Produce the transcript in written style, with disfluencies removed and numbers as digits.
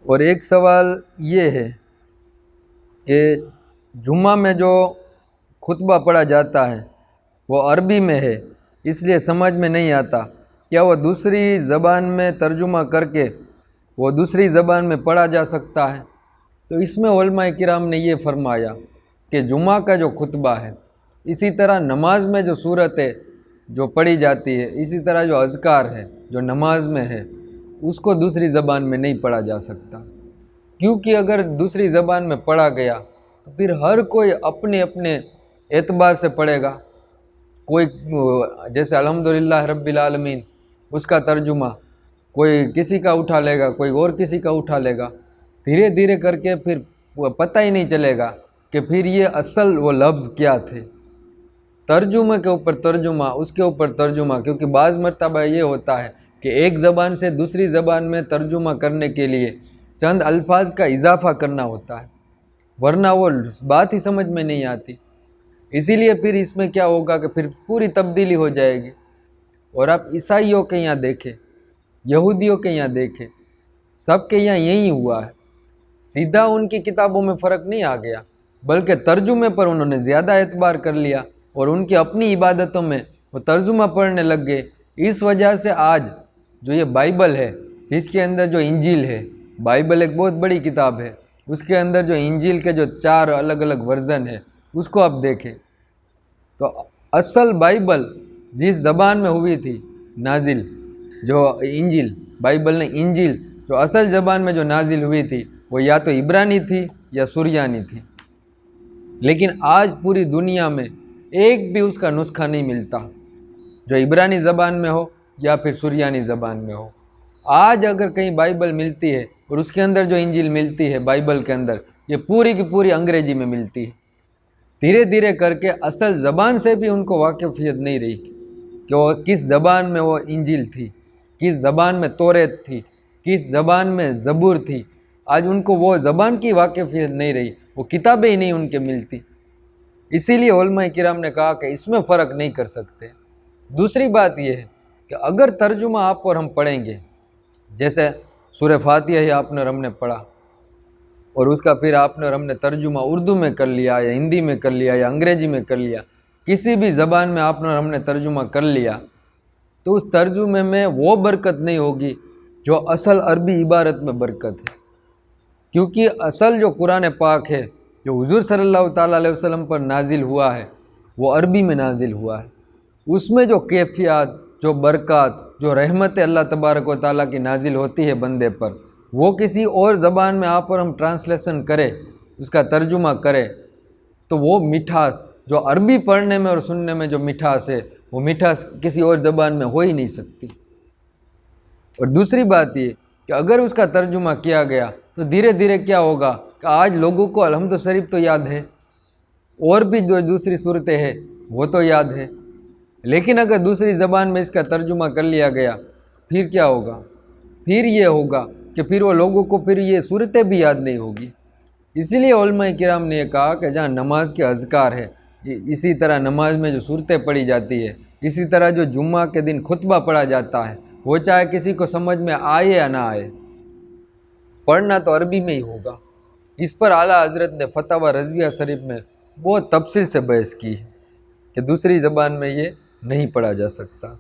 اور ایک سوال یہ ہے کہ جمعہ میں جو خطبہ پڑھا جاتا ہے وہ عربی میں ہے، اس لیے سمجھ میں نہیں آتا، کیا وہ دوسری زبان میں ترجمہ کر کے وہ دوسری زبان میں پڑھا جا سکتا ہے؟ تو اس میں علماء کرام نے یہ فرمایا کہ جمعہ کا جو خطبہ ہے، اسی طرح نماز میں جو صورتیں جو پڑھی جاتی ہے، اسی طرح جو اذکار ہے جو نماز میں ہے، اس کو دوسری زبان میں نہیں پڑھا جا سکتا، کیونکہ اگر دوسری زبان میں پڑھا گیا تو پھر ہر کوئی اپنے اپنے اعتبار سے پڑھے گا۔ کوئی جیسے الحمدللہ رب العالمین اس کا ترجمہ کوئی کسی کا اٹھا لے گا، کوئی اور کسی کا اٹھا لے گا، دھیرے دھیرے کر کے پھر پتہ ہی نہیں چلے گا کہ پھر یہ اصل وہ لفظ کیا تھے۔ ترجمہ کے اوپر ترجمہ، اس کے اوپر ترجمہ، کیونکہ بعض مرتبہ یہ ہوتا ہے کہ ایک زبان سے دوسری زبان میں ترجمہ کرنے کے لیے چند الفاظ کا اضافہ کرنا ہوتا ہے، ورنہ وہ بات ہی سمجھ میں نہیں آتی۔ اسی لیے پھر اس میں کیا ہوگا کہ پھر پوری تبدیلی ہو جائے گی۔ اور آپ عیسائیوں کے یہاں دیکھیں، یہودیوں کے یہاں دیکھیں، سب کے یہاں یہی ہوا ہے۔ سیدھا ان کی کتابوں میں فرق نہیں آ گیا، بلکہ ترجمے پر انہوں نے زیادہ اعتبار کر لیا اور ان کی اپنی عبادتوں میں وہ ترجمہ پڑھنے لگ گئے۔ اس وجہ سے آج جو یہ بائبل ہے، جس کے اندر جو انجیل ہے، بائبل ایک بہت بڑی کتاب ہے، اس کے اندر جو انجیل کے جو 4 الگ الگ ورژن ہے، اس کو آپ دیکھیں تو اصل بائبل جس زبان میں ہوئی تھی نازل، جو انجیل بائبل نے انجیل جو اصل زبان میں جو نازل ہوئی تھی وہ یا تو عبرانی تھی یا سریانی تھی، لیکن آج پوری دنیا میں ایک بھی اس کا نسخہ نہیں ملتا جو عبرانی زبان میں ہو یا پھر سریانی زبان میں ہو۔ آج اگر کہیں بائبل ملتی ہے اور اس کے اندر جو انجیل ملتی ہے بائبل کے اندر، یہ پوری کی پوری انگریزی میں ملتی ہے۔ دھیرے دھیرے کر کے اصل زبان سے بھی ان کو واقفیت نہیں رہی کہ وہ کس زبان میں وہ انجیل تھی، کس زبان میں توریت تھی، کس زبان میں زبور تھی۔ آج ان کو وہ زبان کی واقفیت نہیں رہی، وہ کتابیں ہی نہیں ان کے ملتی۔ اسی لیے علماء کرام نے کہا کہ اس میں فرق نہیں کر سکتے۔ دوسری بات یہ ہے کہ اگر ترجمہ آپ اور ہم پڑھیں گے، جیسے سورہ فاتحہ ہی آپ نے اور ہم نے پڑھا اور اس کا پھر آپ نے اور ہم نے ترجمہ اردو میں کر لیا یا ہندی میں کر لیا یا انگریزی میں کر لیا، کسی بھی زبان میں آپ نے اور ہم نے ترجمہ کر لیا، تو اس ترجمے میں وہ برکت نہیں ہوگی جو اصل عربی عبارت میں برکت ہے، کیونکہ اصل جو قرآن پاک ہے جو حضور صلی اللہ تعالیٰ علیہ وسلم پر نازل ہوا ہے وہ عربی میں نازل ہوا ہے۔ اس میں جو کیفیات، جو برکات، جو رحمت اللہ تبارک و تعالیٰ کی نازل ہوتی ہے بندے پر، وہ کسی اور زبان میں آپ اور ہم ٹرانسلیشن کرے، اس کا ترجمہ کرے، تو وہ مٹھاس جو عربی پڑھنے میں اور سننے میں جو مٹھاس ہے، وہ مٹھاس کسی اور زبان میں ہو ہی نہیں سکتی۔ اور دوسری بات یہ کہ اگر اس کا ترجمہ کیا گیا تو دھیرے دھیرے کیا ہوگا کہ آج لوگوں کو الحمد شریف تو یاد ہے، اور بھی جو دوسری صورتیں ہیں وہ تو یاد ہے، لیکن اگر دوسری زبان میں اس کا ترجمہ کر لیا گیا پھر کیا ہوگا؟ پھر یہ ہوگا کہ پھر وہ لوگوں کو پھر یہ صورتیں بھی یاد نہیں ہوگی۔ اسی لیے علماء کرام نے یہ کہا کہ جہاں نماز کے اذکار ہے، اسی طرح نماز میں جو صورتیں پڑھی جاتی ہے، اسی طرح جو جمعہ کے دن خطبہ پڑھا جاتا ہے، وہ چاہے کسی کو سمجھ میں آئے یا نہ آئے، پڑھنا تو عربی میں ہی ہوگا۔ اس پر اعلیٰ حضرت نے فتاوی رضویہ شریف میں بہت تفصیل سے بحث کی ہے کہ دوسری زبان میں یہ نہیں پڑھا جا سکتا۔